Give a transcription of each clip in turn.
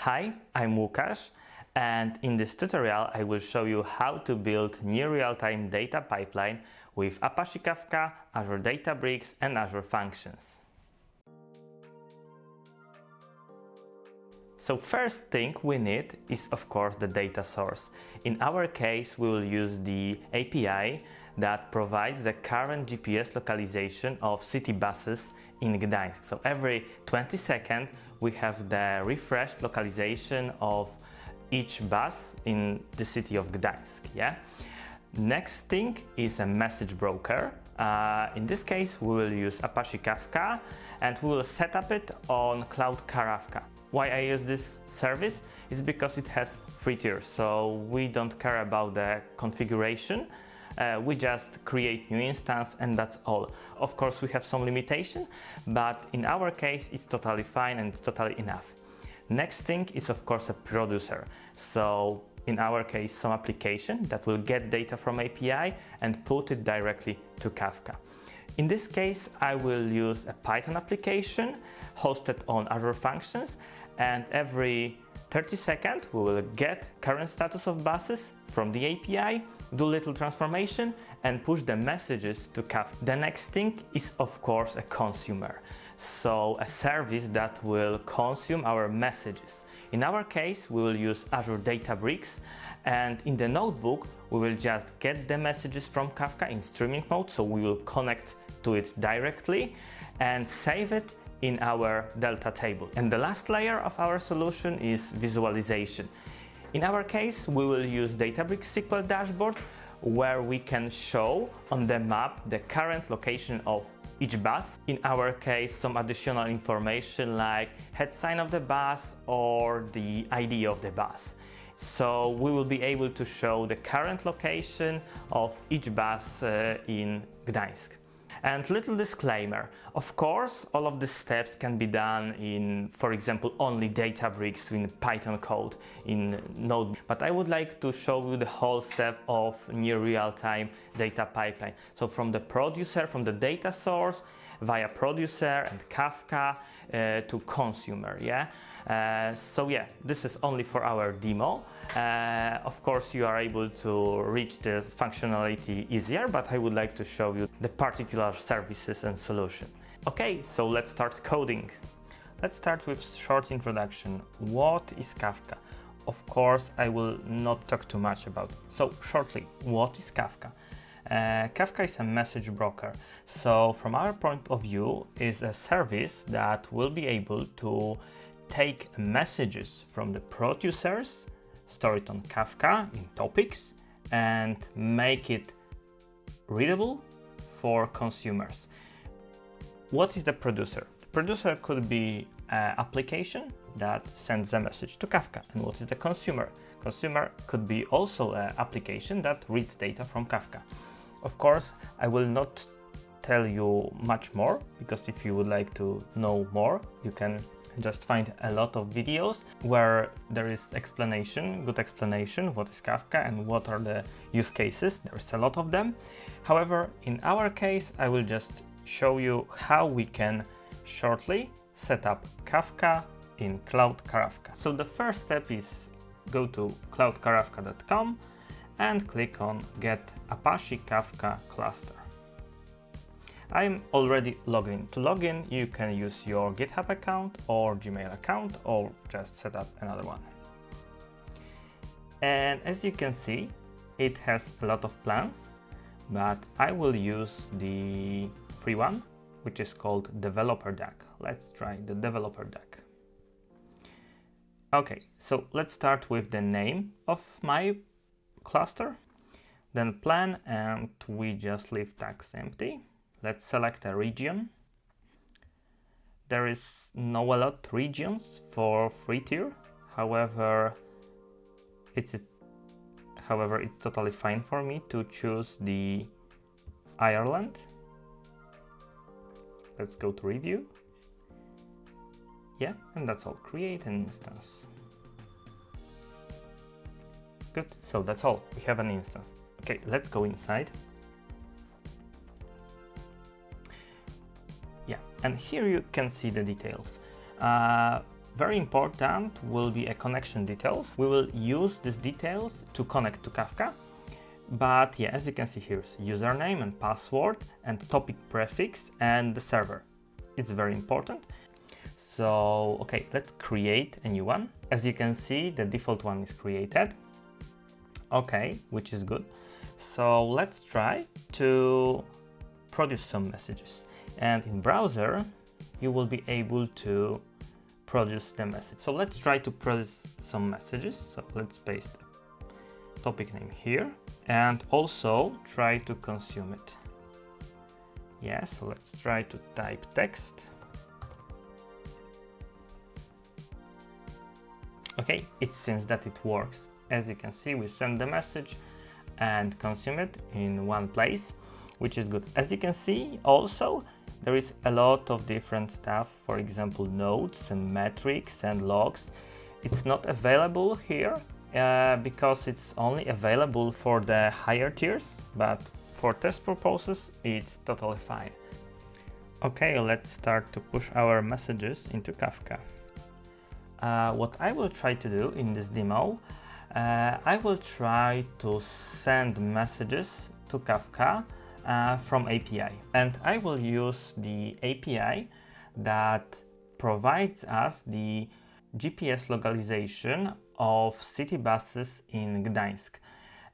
Hi, I'm Łukasz, and in this tutorial I will show you how to build near real-time data pipeline with Apache Kafka, Azure Databricks and Azure Functions. So first thing we need is of course the data source. In our case we will use the API that provides the current GPS localization of city buses in Gdańsk. So every 20 seconds we have the refreshed localization of each bus in the city of Gdańsk. Yeah. Next thing is a message broker. In this case we will use Apache Kafka and we will set up it on Cloud Kafka. Why I use this service is because it has 3 tiers, so we don't care about the configuration. We just create new instance and that's all. Of course we have some limitation, but in our case it's totally fine and it's totally enough. Next thing is of course a producer. So in our case some application that will get data from API and put it directly to Kafka. In this case I will use a Python application hosted on Azure Functions, and every 30 seconds we will get current status of buses from the API, do little transformation and push the messages to Kafka. The next thing is of course a consumer, so a service that will consume our messages. In our case we will use Azure Databricks, and in the notebook we will just get the messages from Kafka in streaming mode, so we will connect to it directly and save it in our Delta table. And the last layer of our solution is visualization. In our case, we will use Databricks SQL dashboard, where we can show on the map the current location of each bus. In our case, some additional information like head sign of the bus or the ID of the bus. So we will be able to show the current location of each bus in Gdańsk. And little disclaimer, of course all of the steps can be done in, for example, only Databricks in Python code in Node, but I would like to show you the whole step of near real-time data pipeline. So from the producer, from the data source via producer and Kafka to consumer. Yeah. So yeah, this is only for our demo. Of course you are able to reach the functionality easier, but I would like to show you the particular services and solution. Okay, so let's start coding. Let's start with short introduction. What is Kafka? Of course I will not talk too much about it. So shortly, what is Kafka? Kafka is a message broker. So from our point of view, is a service that will be able to take messages from the producers, store it on Kafka in topics, and make it readable for consumers. What is the producer? The producer could be an application that sends a message to Kafka. And what is the consumer? Consumer could be also an application that reads data from Kafka. Of course, I will not tell you much more, because if you would like to know more, you can just find a lot of videos where there is explanation, good explanation, what is Kafka and what are the use cases. There's a lot of them. However, in our case, I will just show you how we can shortly set up Kafka in Cloud Kafka. So the first step is go to cloudkafka.com and click on Get Apache Kafka Cluster. I'm already logged in. To log in, you can use your GitHub account or Gmail account, or just set up another one. And as you can see, it has a lot of plans, but I will use the free one, which is called Developer Deck. Let's try the Developer Deck. Okay, so let's start with the name of my cluster, then plan, and we just leave tags empty. Let's select a region. There is no allowed regions for free tier. However, it's totally fine for me to choose the Ireland. Let's go to review. Yeah, and that's all. Create an instance. Good, so that's all. We have an instance. Okay, let's go inside. Yeah, and here you can see the details. Very important will be a connection details. We will use these details to connect to Kafka. But yeah, as you can see here is username and password and topic prefix and the server. It's very important. So, okay, let's create a new one. As you can see, the default one is created. Okay, which is good. So let's try to produce some messages. And in browser, you will be able to produce the message. So let's try to produce some messages. So let's paste the topic name here and also try to consume it. Yeah, so let's try to type text. Okay, it seems that it works. As you can see, we send the message and consume it in one place, which is good. As you can see, also, there is a lot of different stuff, for example, notes and metrics and logs. It's not available here because it's only available for the higher tiers, but for test purposes, it's totally fine. Okay, let's start to push our messages into Kafka. What I will try to do in this demo, I will try to send messages to Kafka from API, and I will use the API that provides us the GPS localization of city buses in Gdańsk.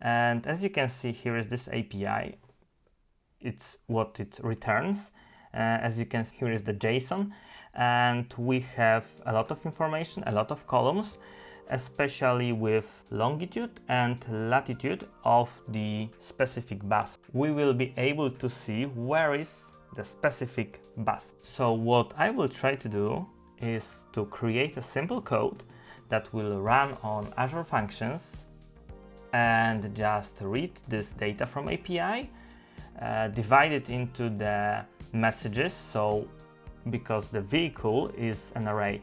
And as you can see, here is this API. It's what it returns. As you can see, here is the JSON, and we have a lot of information, a lot of columns, especially with longitude and latitude of the specific bus. We will be able to see where is the specific bus. So what I will try to do is to create a simple code that will run on Azure Functions and just read this data from API, divide it into the messages, so because the vehicle is an array,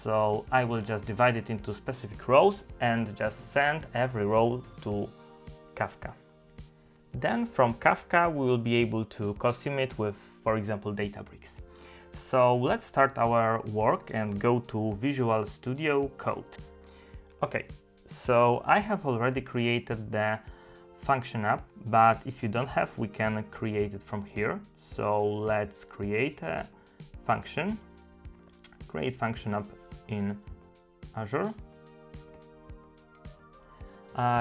so I will just divide it into specific rows and just send every row to Kafka. Then from Kafka we will be able to consume it with, for example, Databricks. So let's start our work and go to Visual Studio Code. Okay, so I have already created the function app, but if you don't have, we can create it from here. So let's create a function, create function app in Azure.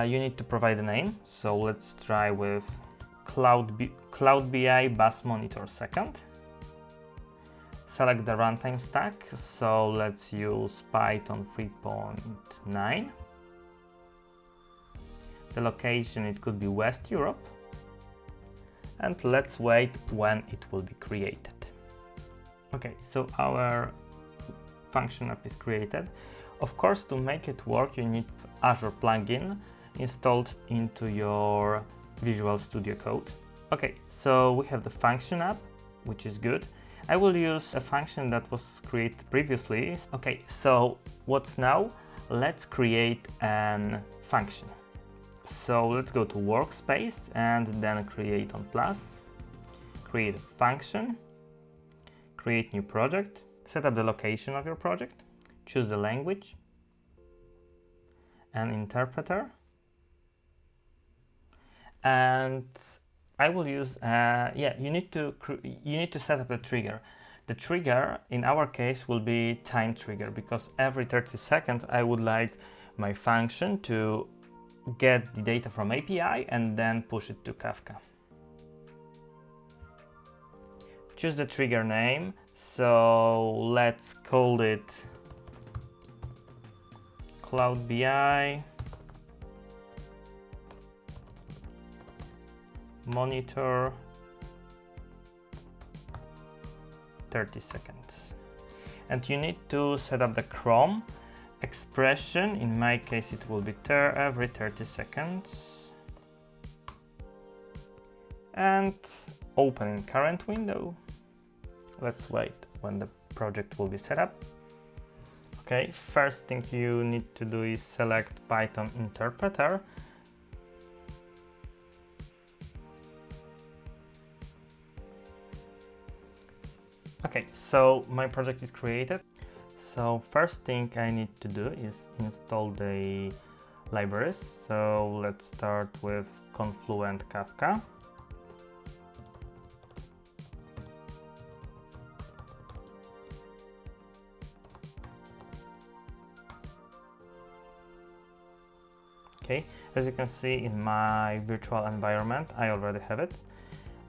You need to provide a name, so let's try with Cloud BI Bus Monitor Second. Select the runtime stack, so let's use Python 3.9. The location, it could be West Europe, and let's wait when it will be created. Okay, so our function app is created. Of course, to make it work, you need Azure plugin installed into your Visual Studio Code. Okay, so we have the function app, which is good. I will use a function that was created previously. Okay, so what's now? Let's create an function. So let's go to workspace and then create on plus, create a function, create new project, set up the location of your project, choose the language, an interpreter, and I will use you need to set up the trigger. The trigger in our case will be time trigger, because every 30 seconds I would like my function to get the data from API and then push it to Kafka. Choose the trigger name, so let's call it Cloud BI Monitor 30 seconds. And you need to set up the Chrome expression. In my case it will be every 30 seconds, and open in current window. Let's wait when the project will be set up. Okay, first thing you need to do is select Python interpreter. Okay, so my project is created. So first thing I need to do is install the libraries. So let's start with Confluent Kafka. Okay, as you can see in my virtual environment, I already have it,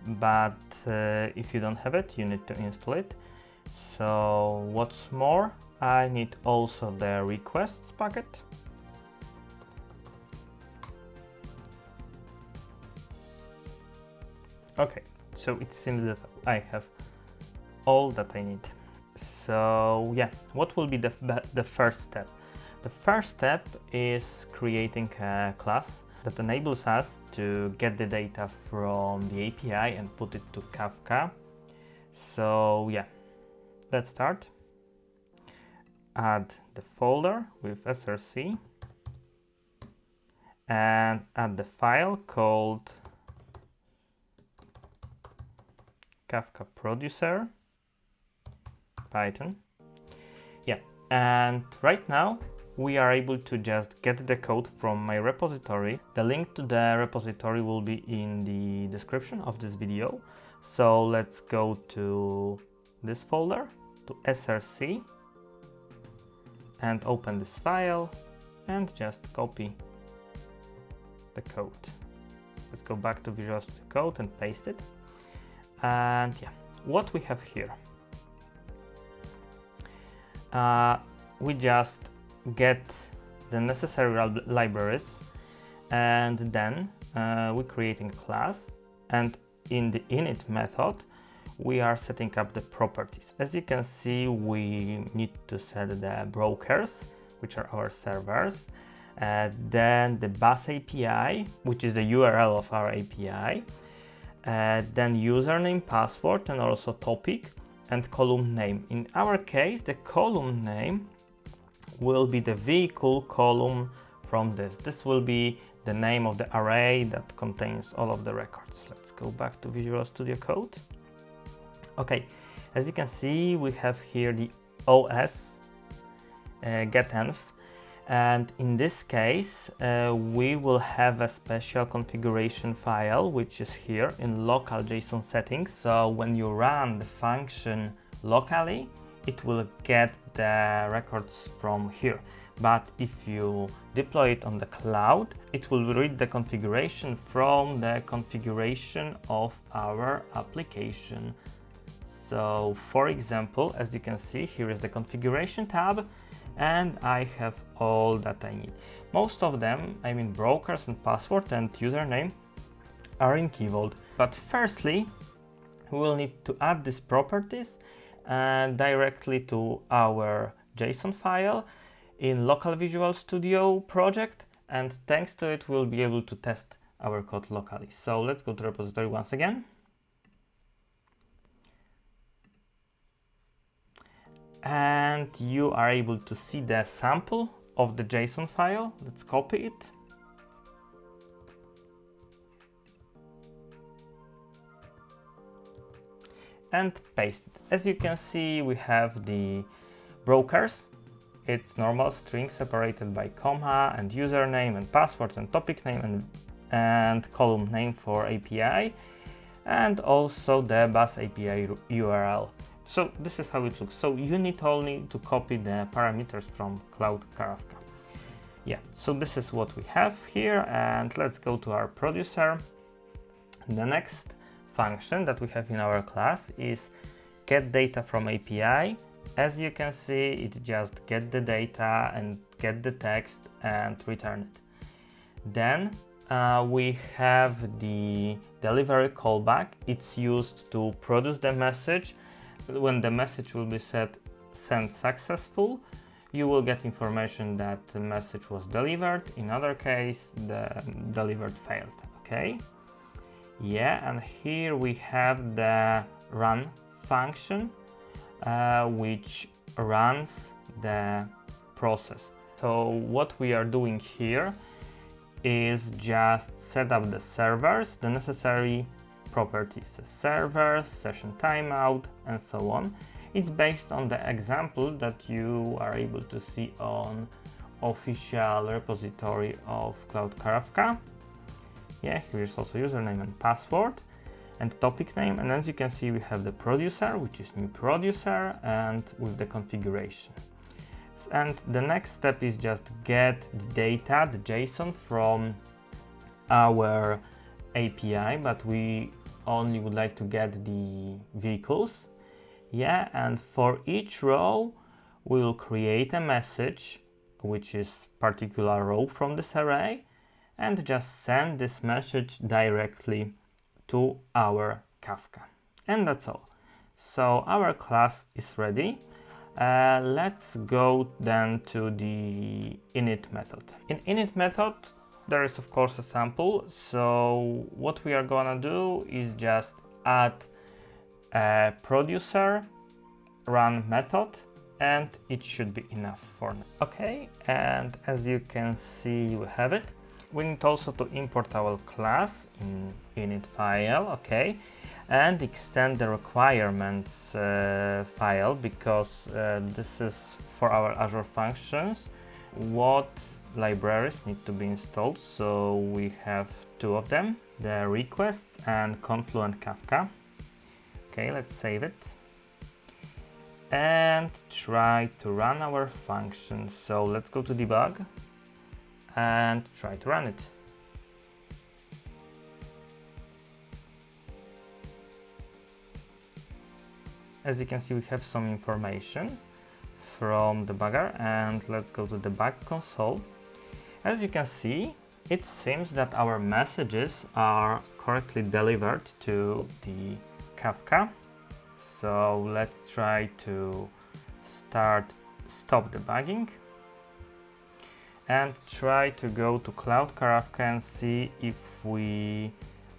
but if you don't have it, you need to install it. So what's more, I need also the requests packet. Okay, so it seems that I have all that I need. So yeah, what will be the first step? The first step is creating a class that enables us to get the data from the API and put it to Kafka. So yeah, let's start. Add the folder with src and add the file called Kafka producer Python. Yeah, and right now we are able to just get the code from my repository. The link to the repository will be in the description of this video. So let's go to this folder, to src, and open this file and just copy the code. Let's go back to Visual Studio Code and paste it. And yeah, what we have here, we just get the necessary libraries, and then we're creating a class, and in the init method we are setting up the properties. As you can see, we need to set the brokers, which are our servers, then the bus API, which is the URL of our API, then username, password, and also topic and column name. In our case, the column name will be the vehicle column from this. This will be the name of the array that contains all of the records. Let's go back to Visual Studio Code. Okay, as you can see, we have here the OS getenv, and in this case we will have a special configuration file which is here in local JSON settings. So when you run the function locally, it will get the records from here, but if you deploy it on the cloud, it will read the configuration from the configuration of our application. So for example, as you can see, here is the configuration tab, and I have all that I need. Most of them, I mean brokers and password and username, are in Key Vault. But firstly, we will need to add these properties directly to our JSON file in local Visual Studio project, and thanks to it we'll be able to test our code locally. So let's go to repository once again. And you are able to see the sample of the JSON file. Let's copy it. And paste it. As you can see, we have the brokers. It's normal string separated by comma, and username and password and topic name and column name for API, and also the bus API URL. So this is how it looks. So you need only to copy the parameters from Cloud Kafka. Yeah, so this is what we have here, and let's go to our producer. The next function that we have in our class is get data from API. As you can see, it just get the data and get the text and return it. Then we have the delivery callback. It's used to produce the message. When the message will be sent successful, you will get information that the message was delivered. In other case, the delivered failed. Okay. Yeah, and here we have the run function, which runs the process. So what we are doing here is just set up the servers, the necessary properties, the servers, session timeout, and so on. It's based on the example that you are able to see on official repository of Cloud Kafka. Yeah, here is also username and password and topic name, and as you can see we have the producer, which is new producer, and with the configuration. And the next step is just get the data, the JSON from our API, but we only would like to get the vehicles. Yeah, and for each row we will create a message which is particular row from this array and just send this message directly to our Kafka. And that's all. So our class is ready. Let's go then to the init method. In init method there is of course a sample, so what we are gonna do is just add a producer run method, and it should be enough for now. Okay, and as you can see we have it. We need also to import our class in init file, okay, and extend the requirements file, because this is for our Azure Functions what libraries need to be installed. So we have two of them, the requests and Confluent Kafka. Okay, let's save it and try to run our function. So let's go to debug and try to run it. As you can see, we have some information from debugger, and let's go to debug console. As you can see, it seems that our messages are correctly delivered to the Kafka. So let's try to stop debugging and try to go to Cloud Kafka and see if we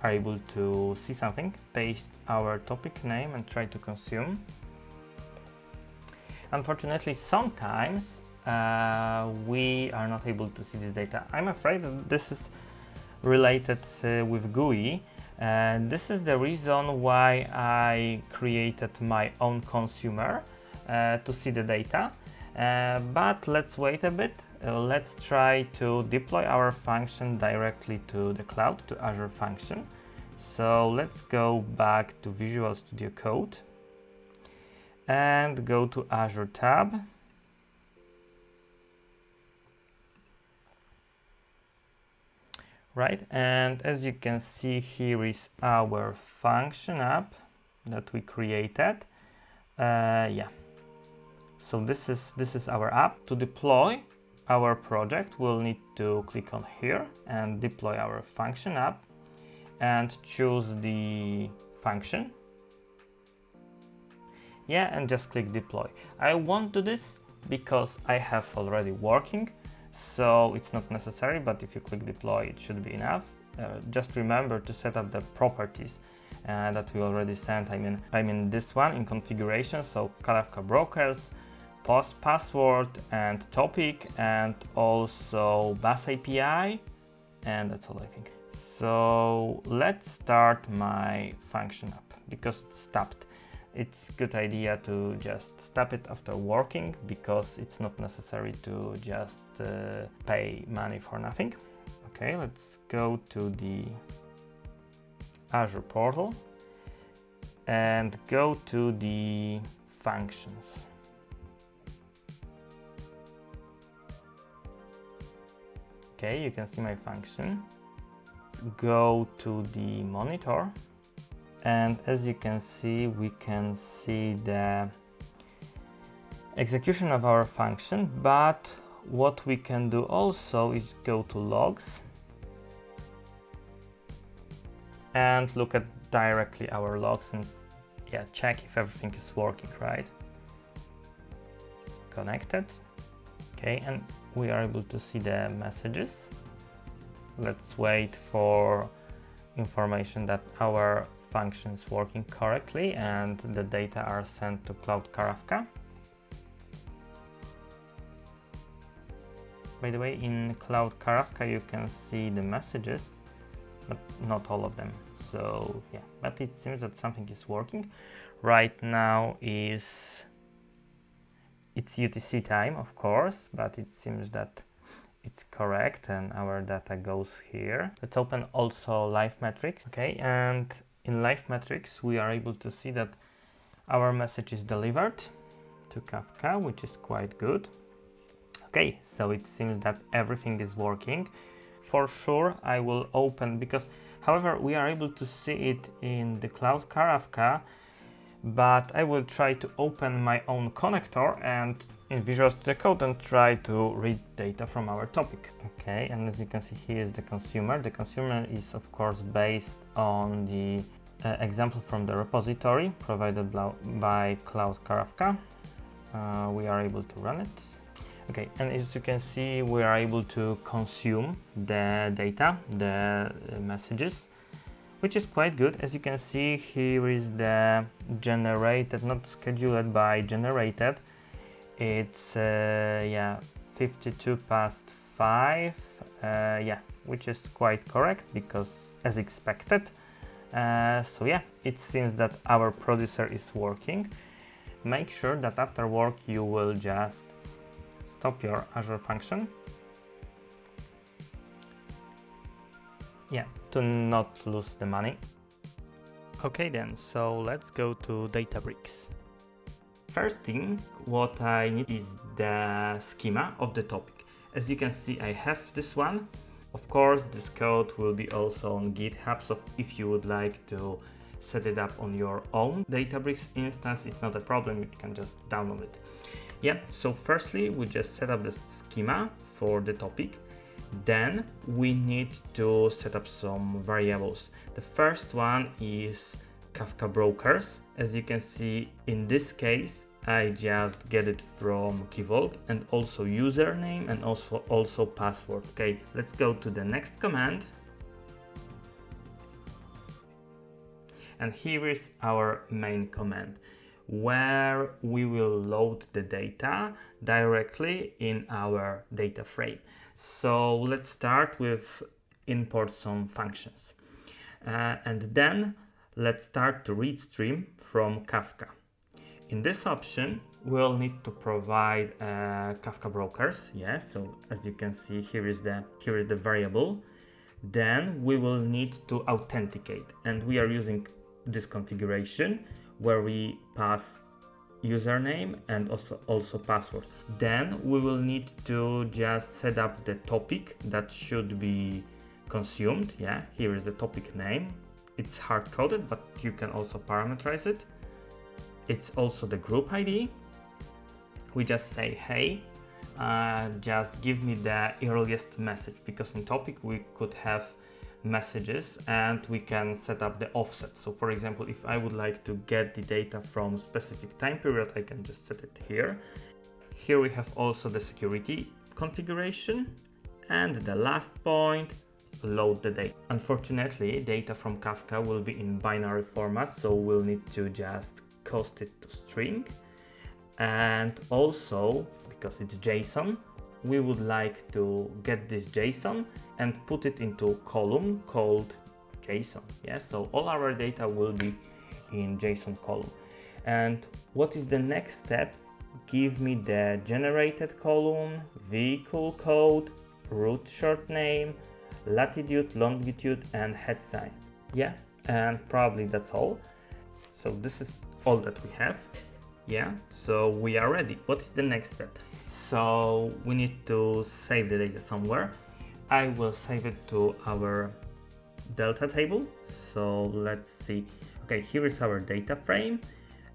are able to see something. Paste our topic name and try to consume. Unfortunately, sometimes we are not able to see this data. I'm afraid that this is related with GUI, and this is the reason why I created my own consumer to see the data. But let's wait a bit. Let's try to deploy our function directly to the cloud, to Azure Function. So let's go back to Visual Studio Code and go to Azure tab. Right, and as you can see, here is our function app that we created. Yeah, so this is our app. To deploy our project, we'll need to click on here and deploy our function app and choose the function. Yeah, and just click deploy. I won't do this because I have already working, so it's not necessary, but if you click deploy, it should be enough. Just remember to set up the properties that we already sent. I mean this one in configuration, so Kafka brokers, password and topic, and also bus API, and that's all I think. So let's start my function app because it's stopped. It's a good idea to just stop it after working, because it's not necessary to just pay money for nothing. Okay, let's go to the Azure portal and go to the functions. Okay, you can see my function. Go to the monitor, and as you can see, we can see the execution of our function, but what we can do also is go to logs and look at directly our logs and check if everything is working right. It's connected. Okay, and we are able to see the messages. Let's wait for information that our function is working correctly and the data are sent to Cloud Kafka. By the way, in Cloud Kafka you can see the messages, but not all of them. So yeah, but it seems that something is working. right now is it's UTC time, of course, but it seems that it's correct and our data goes here. Let's open also live metrics. Okay, and in live metrics we are able to see that our message is delivered to Kafka, which is quite good. Okay, so it seems that everything is working. For sure I will open, because however we are able to see it in the Cloud Kafka, but I will try to open my own connector and in Visual Studio Code and try to read data from our topic. Okay, and as you can see, here is the consumer. The consumer is of course based on the example from the repository provided by Cloud Kafka. We are able to run it. Okay, and as you can see, we are able to consume the data, the messages, which is quite good. As you can see, here is the generated, not scheduled by generated. It's 52 past 5, which is quite correct because as expected. So yeah, it seems that our producer is working. Make sure that after work you will just stop your Azure function. Yeah, to not lose the money. Okay then, so let's go to Databricks. First thing what I need is the schema of the topic. As you can see, I have this one. Of course, this code will be also on GitHub, so if you would like to set it up on your own Databricks instance, it's not a problem, you can just download it. Yeah, so firstly, we just set up the schema for the topic. Then we need to set up some variables. The first one is Kafka brokers. As you can see, in this case, I just get it from Key Vault, and also username and also password. Okay, let's go to the next command. And here is our main command, where we will load the data directly in our data frame. So let's start with import some functions. And then let's start to read stream from Kafka. In this option, we'll need to provide Kafka brokers. Yes, so as you can see, here is the variable. Then we will need to authenticate, and we are using this configuration where we pass username and also password. Then we will need to just set up the topic that should be consumed. Yeah, here is the topic name. It's hard coded, but you can also parameterize it. It's also the group ID. We just say, hey, just give me the earliest message, because in topic we could have messages and we can set up the offset. So for example, if I would like to get the data from specific time period, I can just set it here. Here we have also the security configuration, and the last point, load the data. Unfortunately, data from Kafka will be in binary format, so we'll need to just cast it to string. And also, because it's JSON, we would like to get this JSON and put it into a column called JSON. Yeah, so all our data will be in JSON column. And what is the next step? Give me the generated column, vehicle code, route short name, latitude, longitude, and head sign. Yeah, and probably that's all. So this is all that we have. Yeah, so we are ready. What is the next step? So we need to save the data somewhere. I will save it to our Delta table. So let's see. Okay, here is our data frame.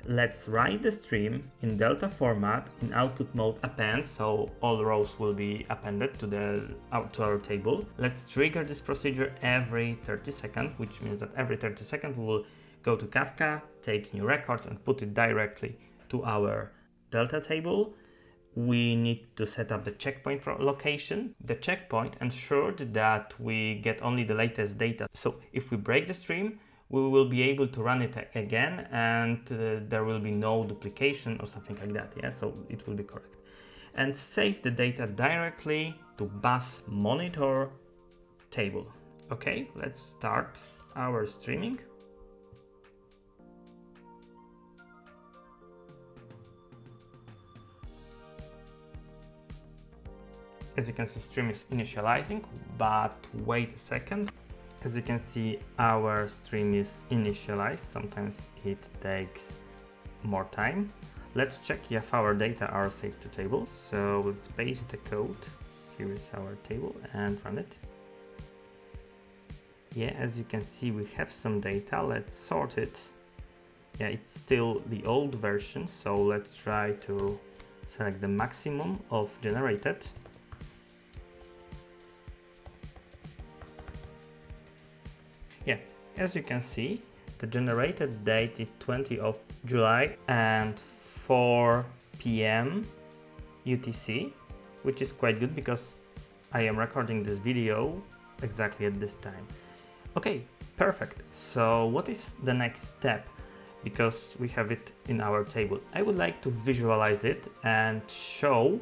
Let's write the stream in Delta format in output mode append, so all rows will be appended to our table. Let's trigger this procedure every 30 seconds, which means that every 30 seconds we will go to Kafka, take new records and put it directly to our Delta table. We need to set up the checkpoint location. The checkpoint ensured that we get only the latest data. So if we break the stream, we will be able to run it again, and there will be no duplication or something like that. Yeah, so it will be correct. And save the data directly to bus monitor table. Okay, let's start our streaming. As you can see, stream is initializing, but wait a second. As you can see, our stream is initialized. Sometimes it takes more time. Let's check if our data are saved to tables. So let's paste the code. Here is our table and run it. Yeah, as you can see, we have some data. Let's sort it. Yeah, it's still the old version, so let's try to select the maximum of generated. Yeah, as you can see, the generated date is 20th of July and 4 p.m. UTC, which is quite good because I am recording this video exactly at this time. Okay, perfect. So what is the next step? Because we have it in our table. I would like to visualize it and show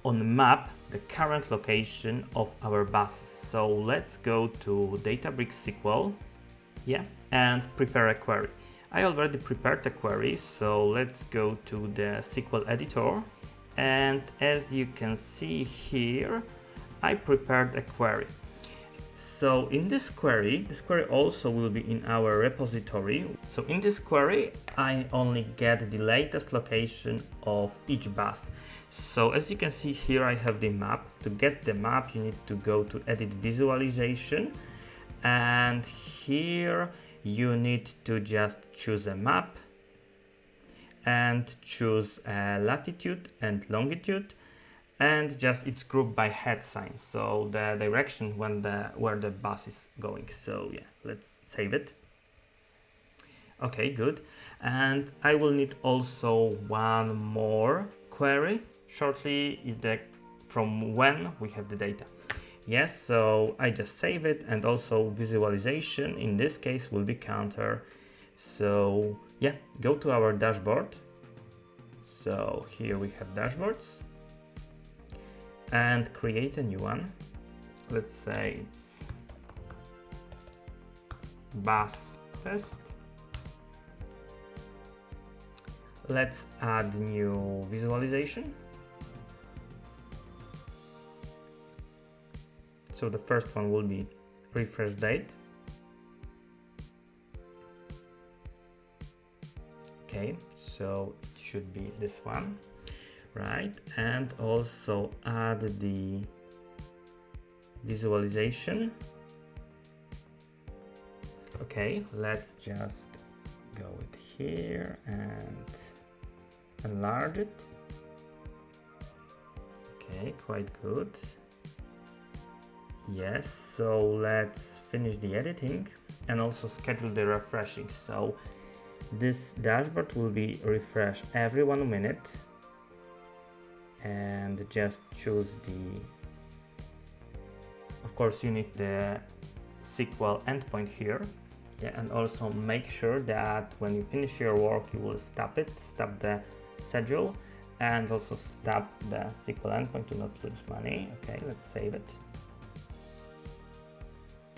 on the map the current location of our buses. So let's go to Databricks SQL, yeah, and prepare a query. I already prepared a query, so let's go to the SQL editor. And as you can see here, I prepared a query. So in this query also will be in our repository. So in this query, I only get the latest location of each bus. So as you can see here, I have the map. To get the map, you need to go to edit visualization. And here you need to just choose a map and choose latitude and longitude. And just it's grouped by head sign, so the direction where the bus is going. So yeah, let's save it. Okay, good. And I will need also one more query. Shortly is the from when we have the data. Yes, so I just save it, and also visualization in this case will be counter. So yeah, go to our dashboard. So here we have dashboards. And create a new one. Let's say it's bus test. Let's add new visualization. So the first one will be refresh date. Okay, so it should be this one. Right, and also add the visualization. Okay, let's just go with here and enlarge it. Okay, quite good. Yes, so let's finish the editing and also schedule the refreshing. So this dashboard will be refreshed every 1 minute. And just choose the, of course you need the SQL endpoint here, yeah, and also make sure that when you finish your work you will stop the schedule, and also stop the SQL endpoint to not lose money. Okay, let's save it.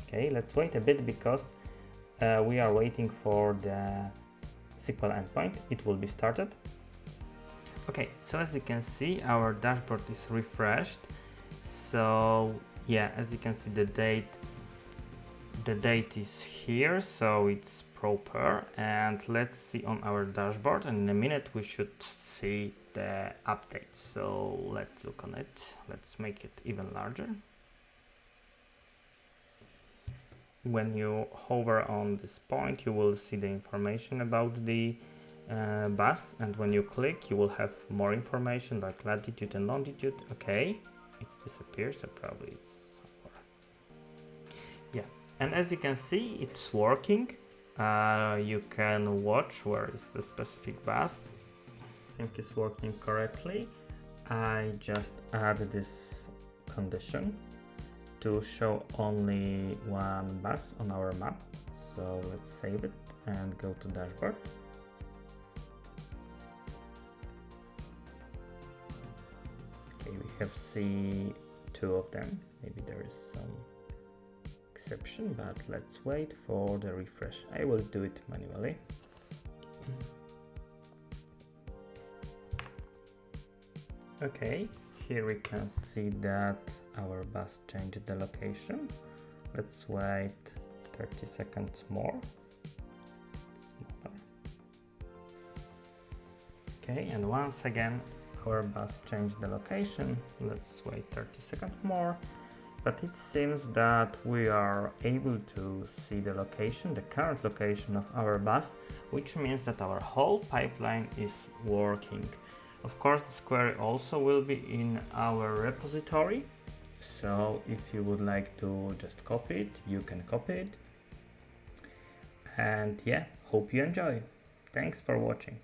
Okay, let's wait a bit because we are waiting for the SQL endpoint. It will be started. Okay, so as you can see, our dashboard is refreshed. So yeah, as you can see, the date is here, so it's proper. And let's see on our dashboard, and in a minute we should see the updates. So let's look on it. Let's make it even larger. When you hover on this point, you will see the information about the bus, and when you click you will have more information like latitude and longitude. Okay, it disappears, so probably it's somewhere. Yeah, and as you can see, it's working. You can watch where is the specific bus. I think it's working correctly. I just add this condition to show only one bus on our map. So let's save it and go to dashboard. We have two of them. Maybe there is some exception, but let's wait for the refresh. I will do it manually. Okay, Here we can see that our bus changed the location. Let's wait 30 seconds more. Okay, and once again our bus changed the location. Let's wait 30 seconds more. But it seems that we are able to see the location, the current location of our bus, which means that our whole pipeline is working. Of course, this query also will be in our repository. So if you would like to just copy it, you can copy it. And yeah, hope you enjoy. Thanks for watching.